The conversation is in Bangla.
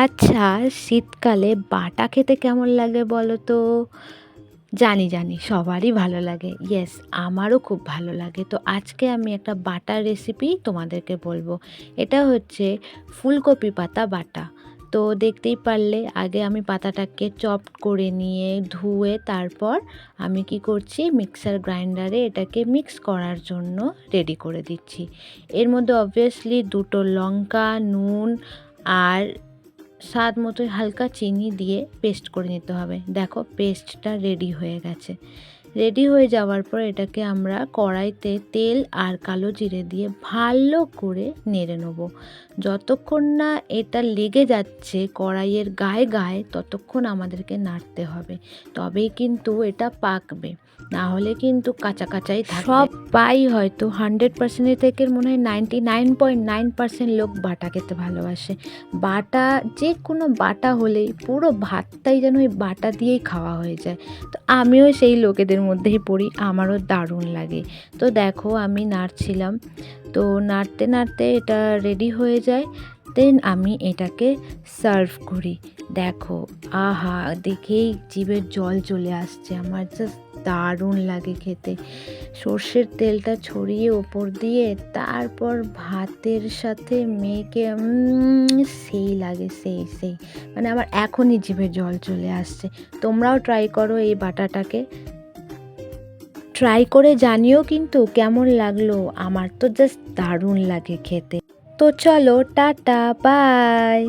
আচ্ছা, শীতকালে বাটা খেতে কেমন লাগে বলো তো? জানি সবারই ভালো লাগে। ইয়েস, আমারও খুব ভালো লাগে। তো আজকে আমি একটা বাটার রেসিপি তোমাদেরকে বলবো। এটা হচ্ছে ফুলকপি পাতা বাটা। তো দেখতেই পারলে আগে আমি পাতাটাকে চপড করে নিয়ে ধুয়ে তারপর আমি কি করছি মিক্সার গ্রাইন্ডারে এটাকে মিক্স করার জন্য রেডি করে দিচ্ছি। এর মধ্যে অবভিয়াসলি ২ টো লঙ্কা, নুন আর স্বাদ মতো হালকা চিনি দিয়ে পেস্ট করে নিতে হবে। দেখো পেস্টটা রেডি হয়ে গেছে। রেডি হয়ে যাওয়ার পর এটাকে আমরা কড়াইতে তেল আর কালো জিরে দিয়ে ভালো করে নেড়ে নেব। যতক্ষণ না এটা লেগে যাচ্ছে কড়াইয়ের গায়ে গায়ে ততক্ষণ আমাদেরকে নাড়তে হবে, তবেই কিন্তু এটা পাকবে, না হলে কিন্তু কাঁচা কাঁচাই থাকবে। সবাই হয়তো 100%-এর থেকে মনে হয় 99.9% লোক বাটা খেতে ভালোবাসে। বাটা যে কোনো বাটা হলেই পুরো ভাতটাই যেন ওই বাটা দিয়েই খাওয়া হয়ে যায়। তো আমিও সেই লোকেদের মধ্যেই পড়ি, আমারও দারুণ লাগে। তো দেখো আমি নাড়ছিলাম, তো নাড়তে নাড়তে এটা রেডি হয়ে যায়। দেন আমি এটাকে সার্ভ করি। দেখো, আহা, দেখেই জিভের জল চলে আসছে আমার, জাস্ট দারুণ লাগে খেতে। সর্ষের তেলটা ছড়িয়ে ওপর দিয়ে তারপর ভাতের সাথে মেখে সেই লাগে, সেই মানে আমার এখনই জিভে জল চলে আসছে। তোমরাও ট্রাই করো এই বাটাটাকে, ট্রাই করে জানিও কিন্তু কেমন লাগলো। আমার তো জাস্ট দারুণ লাগে খেতে। তো চলো, টাটা, বাই।